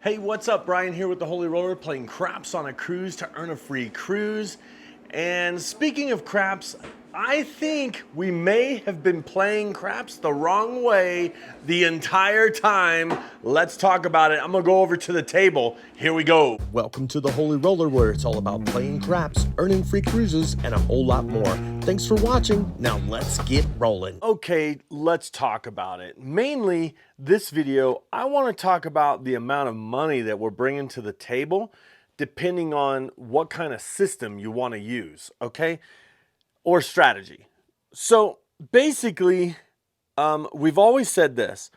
Hey, what's up? Brian here with the Holy Roller playing craps on a cruise to earn a free cruise. And speaking of craps, I think we may have been playing craps the wrong way the entire time. Let's talk about it. I'm gonna go over to the table. Here we go. Welcome to the Holy Roller, where it's all about playing craps, earning free cruises, and a whole lot more. Thanks for watching. Now let's get rolling. Okay, let's talk about it. Mainly, this video, I want to talk about the amount of money that we're bringing to the table, depending on what kind of system you want to use, okay? Or strategy. So basically, we've always said this,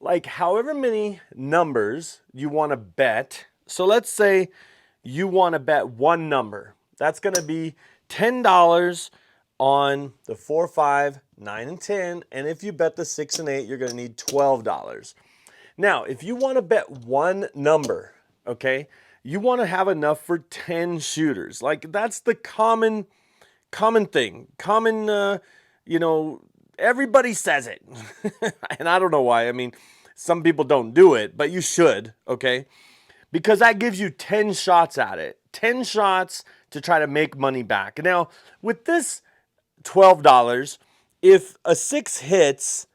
like however many numbers you want to bet. So let's say you want to bet one number. That's going to be $10 on the 4, 5, 9, and 10. And if you bet the 6 and 8, you're going to need $12. Now, if you want to bet one number, okay, you want to have enough for 10 shooters. Like that's the common thing. Everybody says it. And I don't know why. I mean, some people don't do it, but you should, okay? Because that gives you 10 shots at it. 10 shots to try to make money back. Now, with this $12, if a 6 hits,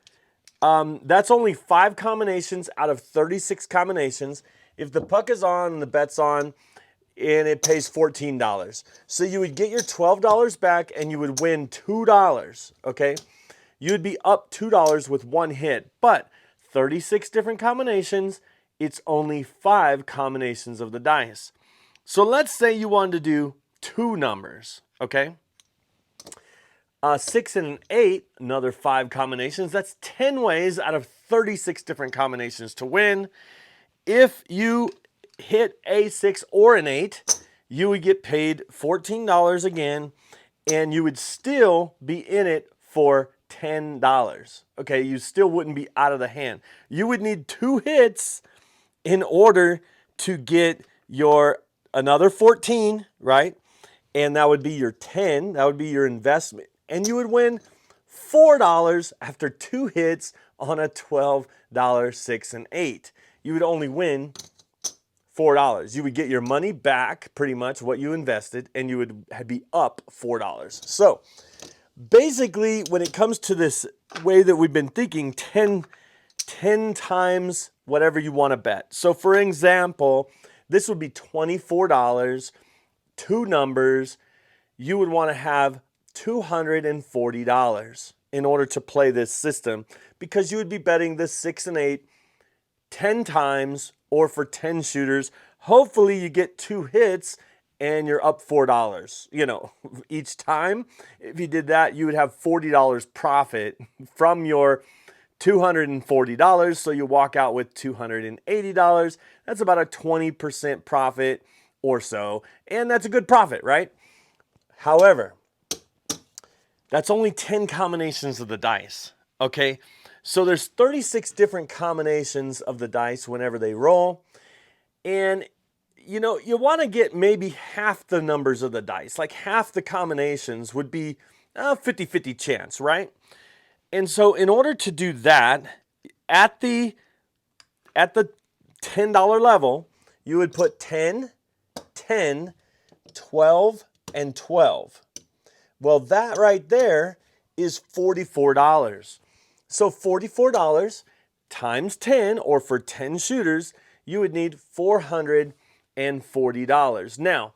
that's only 5 combinations out of 36 combinations. If the puck is on and the bet's on, and it pays $14. So you would get your $12 back and you would win $2, okay? You would be up $2 with one hit, but 36 different combinations, it's only 5 combinations of the dice. So let's say you wanted to do 2 numbers, okay? 6 and an 8, another 5 combinations. That's 10 ways out of 36 different combinations to win. If you hit a 6 or an 8, you would get paid $14 again, and you would still be in it for $10. Okay, you still wouldn't be out of the hand. You would need 2 hits in order to get your another 14, right? And that would be your 10, that would be your investment. And you would win $4 after 2 hits on a $12 6 and 8. You would only win $4. You would get your money back, pretty much what you invested, and you would be up $4. So basically, when it comes to this way that we've been thinking, 10 times whatever you want to bet. So for example, this would be $24, 2 numbers. You would want to have $240 in order to play this system, because you would be betting this 6 and 8 10 times, or for 10 shooters. Hopefully you get 2 hits and you're up $4, each time. If you did that, you would have $40 profit from your $240. So you walk out with $280. That's about a 20% profit or so. And that's a good profit, right? However, that's only 10 combinations of the dice, okay? So there's 36 different combinations of the dice whenever they roll. And, you want to get maybe half the numbers of the dice. Like half the combinations would be a 50-50 chance, right? And so in order to do that, at the $10 level, you would put 10, 10, 12, and 12. Well, that right there is $44. So $44 times 10, or for 10 shooters, you would need $440. Now,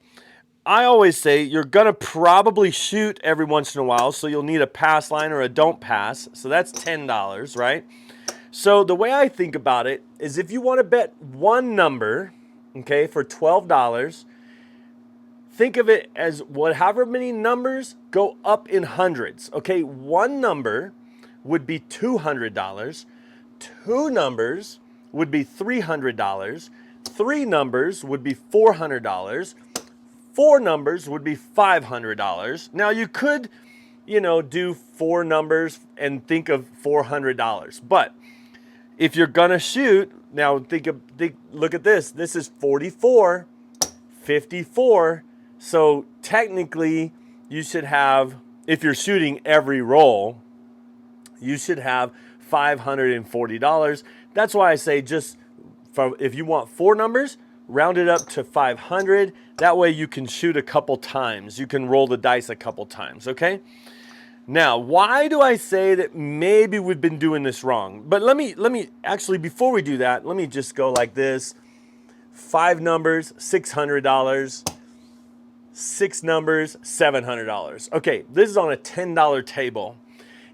I always say you're going to probably shoot every once in a while, so you'll need a pass line or a don't pass. So that's $10, right? So the way I think about it is, if you want to bet one number, okay, for $12, think of it as however many numbers go up in hundreds. Okay, one number would be $200. 2 numbers would be $300. 3 numbers would be $400. 4 numbers would be $500. Now you could, do 4 numbers and think of $400. But if you're gonna shoot, now look at this. This is 44, 54. So technically, you should have, if you're shooting every roll, you should have $540. That's why I say just if you want 4 numbers, round it up to 500. That way you can shoot a couple times. You can roll the dice a couple times, okay? Now, why do I say that maybe we've been doing this wrong? But let me actually, before we do that, let me just go like this. 5 numbers, $600. 6 numbers, $700. Okay, this is on a $10 table.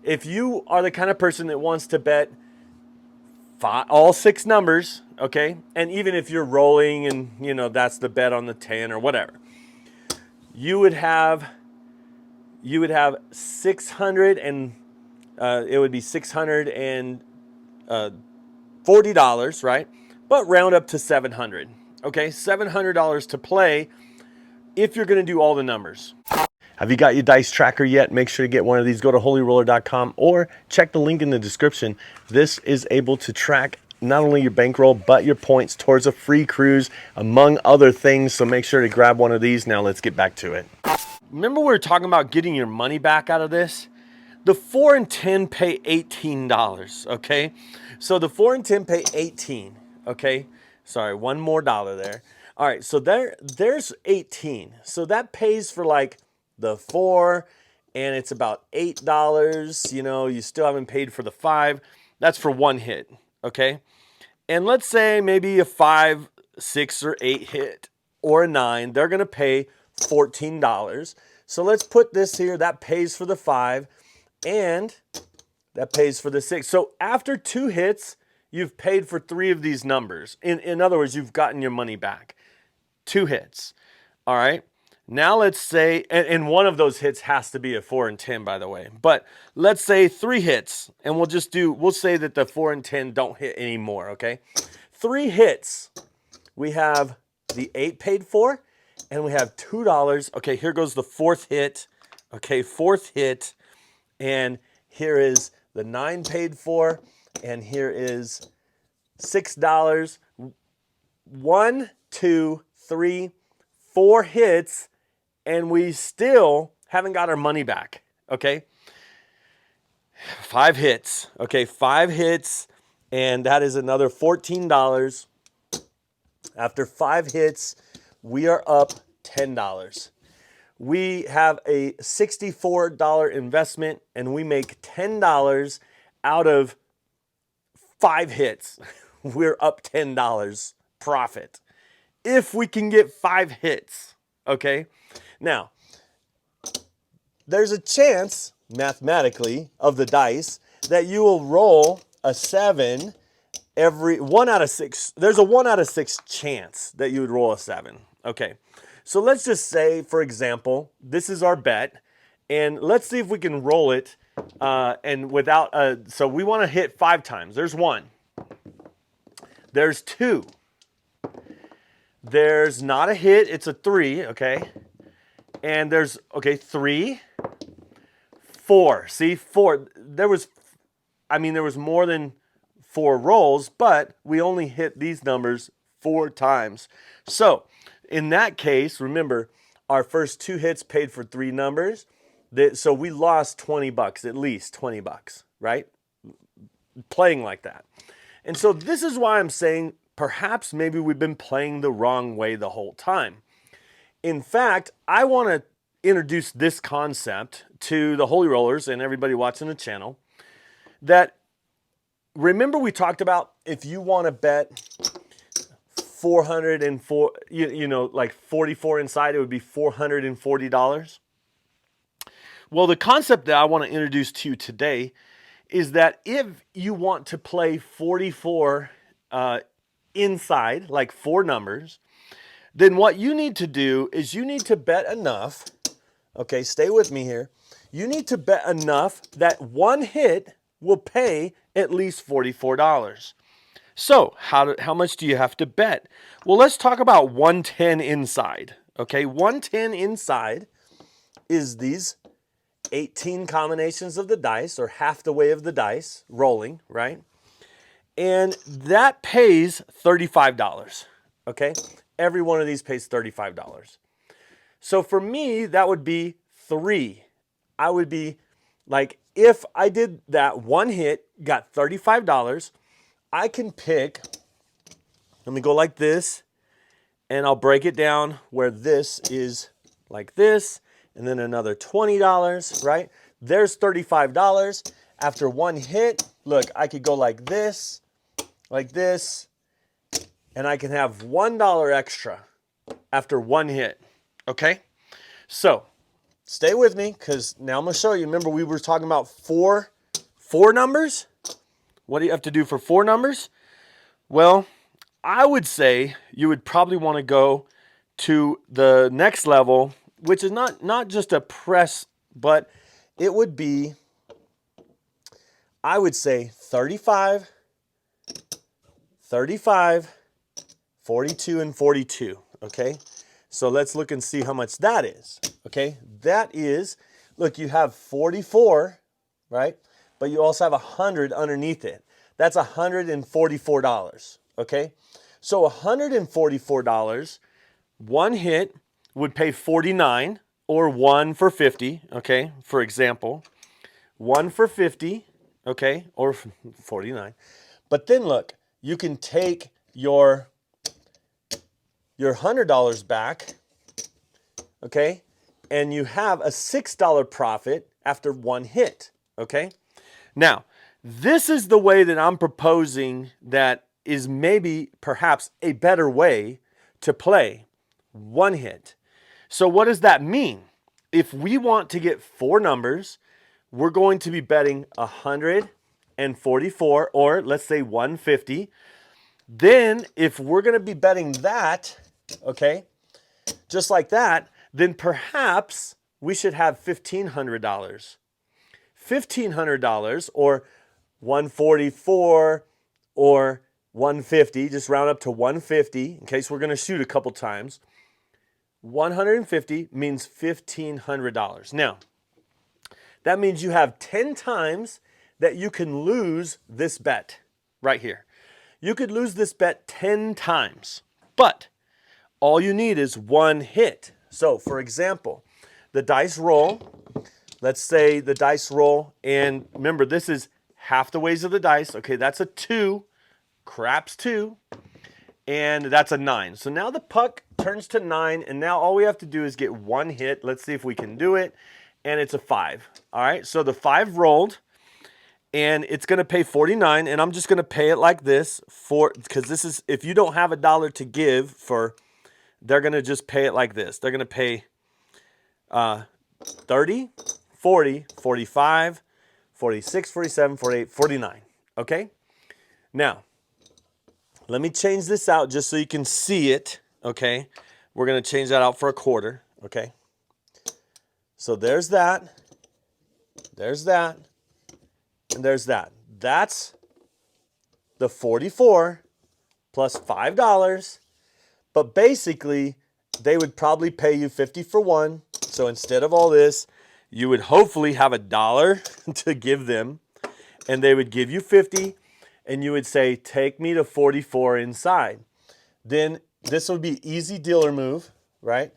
If you are the kind of person that wants to bet all 6 numbers, okay, and even if you're rolling and, you know, that's the bet on the 10 or whatever, you would have 600 and it would be $640, right? But round up to 700. Okay, $700 to play if you're going to do all the numbers. Have you got your dice tracker yet? Make sure to get one of these. Go to holyroller.com or check the link in the description. This is able to track not only your bankroll, but your points towards a free cruise, among other things. So make sure to grab one of these. Now let's get back to it. Remember we were talking about getting your money back out of this? The 4 and 10 pay $18, okay? So the 4 and 10 pay 18, okay? Sorry, one more dollar there. All right, so there's 18. So that pays for like the 4, and it's about $8. You know, you still haven't paid for the 5. That's for one hit, okay? And let's say maybe a 5, 6, or 8 hit, or a 9. They're gonna pay $14. So let's put this here. That pays for the 5, and that pays for the 6. So after 2 hits, you've paid for 3 of these numbers. In other words, you've gotten your money back. 2 hits. All right. Now let's say, and one of those hits has to be a 4 and 10, by the way. But let's say 3 hits, and we'll say that the 4 and 10 don't hit anymore, okay? 3 hits. We have the 8 paid for, and we have $2. Okay, here goes the 4th hit. Okay, 4th hit. And here is the 9 paid for, and here is $6. 1, 2, 3, 4 hits, and we still haven't got our money back, okay? 5 hits, okay, 5 hits, and that is another $14. After 5 hits, we are up $10. We have a $64 investment, and we make $10 out of 5 hits. We're up $10 profit. If we can get 5 hits, okay? Now, there's a chance, mathematically, of the dice that you will roll a 7 every 1 out of 6. There's a 1 out of 6 chance that you would roll a 7, okay? So let's just say, for example, this is our bet, and let's see if we can roll it and without so we want to hit 5 times. There's 1. There's 2. There's not a hit, it's a 3, okay? And there's, okay, 3, 4. See, 4. There was more than 4 rolls, but we only hit these numbers 4 times. So, in that case, remember, our first 2 hits paid for 3 numbers. So we lost $20, at least $20, right? Playing like that. And so this is why I'm saying perhaps maybe we've been playing the wrong way the whole time. In fact, I want to introduce this concept to the Holy Rollers and everybody watching the channel. That, remember we talked about if you want to bet 404, you know, like 44 inside, it would be $440. Well, the concept that I want to introduce to you today is that if you want to play 44 inside, like 4 numbers, then what you need to do is you need to bet enough, okay, stay with me here, you need to bet enough that 1 hit will pay at least $44. So how much do you have to bet? Well, let's talk about 110 inside, okay? 110 inside is these 18 combinations of the dice, or half the way of the dice, rolling, right? And that pays $35, okay? Every one of these pays $35. So for me, that would be 3. I would be like, if I did that 1 hit, got $35, I can pick Let me go like this, and I'll break it down where this is like this, and then another $20, right? There's $35. After one hit, look, I could go like this, and I can have $1 extra after one hit, okay? So stay with me, because now I'm gonna show you. Remember, we were talking about four numbers? What do you have to do for 4 numbers? Well, I would say you would probably want to go to the next level, which is not just a press, but it would be, I would say 35, 42, and 42, okay? So let's look and see how much that is, okay? That is, look, you have 44, right? But you also have 100 underneath it. That's $144, okay? So $144, one hit would pay 49, or 1 for 50, okay? For example, 1 for 50, okay? Or 49. But then look, you can take your $100 back, okay? And you have a $6 profit after one hit, okay? Now, this is the way that I'm proposing that is maybe perhaps a better way to play one hit. So what does that mean? If we want to get 4 numbers, we're going to be betting 144, or let's say 150. Then if we're going to be betting that, okay, just like that, then perhaps we should have $1,500. $1,500, or 144, or 150, just round up to 150 in case we're going to shoot a couple times. 150 means $1,500. Now, that means you have 10 times that you can lose this bet right here. You could lose this bet 10 times, but all you need is one hit. So, for example, the dice roll, let's say the dice roll, and remember, this is half the ways of the dice. Okay, that's a 2, craps 2, and that's a 9. So now the puck turns to 9, and now all we have to do is get one hit. Let's see if we can do it, and it's a 5. All right, so the 5 rolled, and it's going to pay 49, and I'm just going to pay it like this, because this is, if you don't have $1 to give for, they're going to just pay it like this. They're going to pay 30, 40, 45, 46, 47, 48, 49, okay? Now, let me change this out just so you can see it, okay? We're going to change that out for a quarter, okay? So there's that, and there's that. That's the 44 plus $5, but basically, they would probably pay you 50 for one. So instead of all this, you would hopefully have $1 to give them, and they would give you 50, and you would say, take me to 44 inside. Then this would be easy dealer move, right?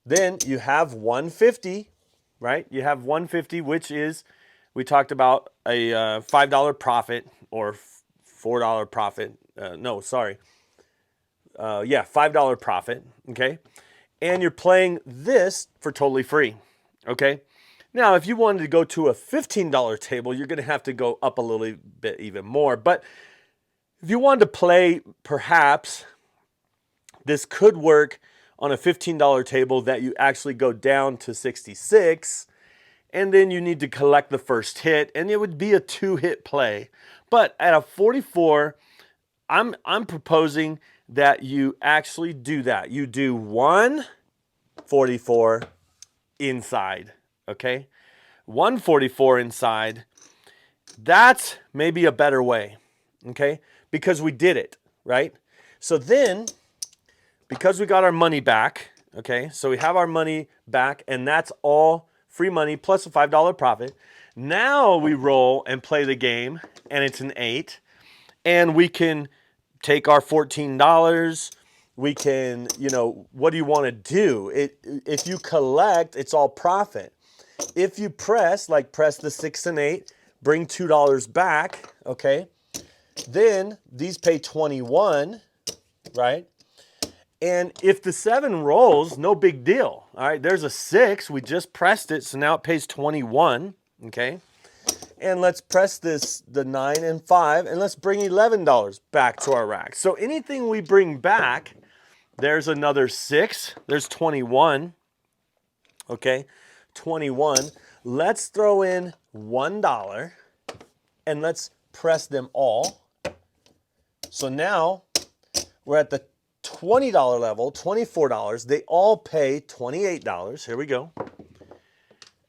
Then you have 150, right? You have 150, which is, we talked about a $5 profit, or $4 profit. $5 profit, okay? And you're playing this for totally free, okay? Now, if you wanted to go to a $15 table, you're going to have to go up a little bit even more. But if you wanted to play, perhaps this could work on a $15 table that you actually go down to 66, and then you need to collect the first hit, and it would be a 2-hit play. But at a 44, I'm proposing that you actually do that. You do 144 inside, okay? 144 inside. That's maybe a better way, okay? Because we did it, right? So then, because we got our money back, okay? So we have our money back, and that's all free money plus a $5 profit. Now we roll and play the game, and it's an 8, and we can take our $14. We can, what do you want to do? If you collect, it's all profit. If you press the 6 and 8, bring $2 back, okay? Then these pay 21, right? And if the 7 rolls, no big deal. All right, there's a 6. We just pressed it, so now it pays 21, okay? And let's press this, the 9 and 5, and let's bring $11 back to our rack. So anything we bring back, there's another 6. There's 21, okay? 21. Let's throw in $1, and let's press them all. So now we're at the $20 level, $24. They all pay $28. Here we go.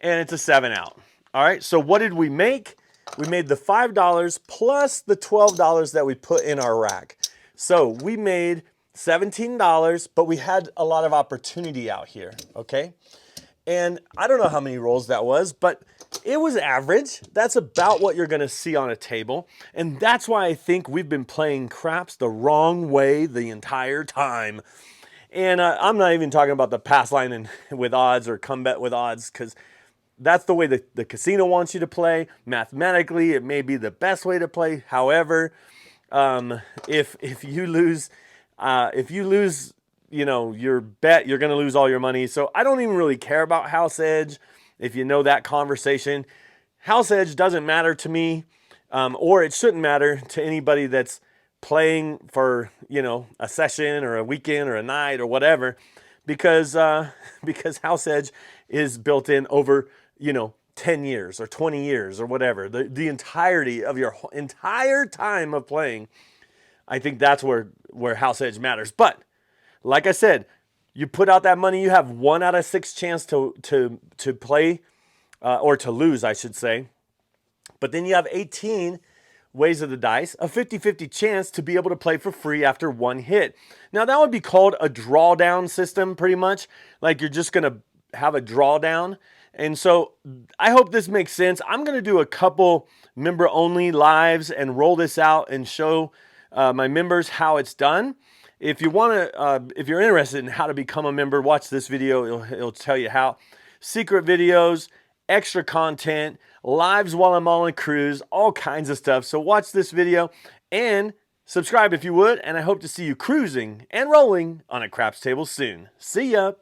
And it's a 7 out. All right, so what did we make? We made the $5 plus the $12 that we put in our rack. So we made $17, but we had a lot of opportunity out here, okay? And I don't know how many rolls that was, but it was average. That's about what you're gonna see on a table. And that's why I think we've been playing craps the wrong way the entire time. And I'm not even talking about the pass line and with odds or come bet with odds, because that's the way the casino wants you to play. Mathematically, it may be the best way to play. However, if you lose, you know, your bet, you're going to lose all your money. So I don't even really care about house edge. If you know that conversation, house edge doesn't matter to me, or it shouldn't matter to anybody that's playing for, you know, a session or a weekend or a night or whatever, because house edge is built in over, you know, 10 years or 20 years or whatever, the entirety of your entire time of playing. I think that's where house edge matters. But like I said, you put out that money, you have 1 out of 6 chance to play, or to lose, I should say. But then you have 18 ways of the dice, a 50-50 chance to be able to play for free after 1 hit. Now that would be called a drawdown system, pretty much. Like you're just gonna have a drawdown. And so I hope this makes sense. I'm gonna do a couple member only lives and roll this out and show my members how it's done. If you want to, if you're interested in how to become a member, watch this video. It'll tell you how. Secret videos, extra content, lives while I'm on a cruise, all kinds of stuff. So watch this video and subscribe if you would. And I hope to see you cruising and rolling on a craps table soon. See ya.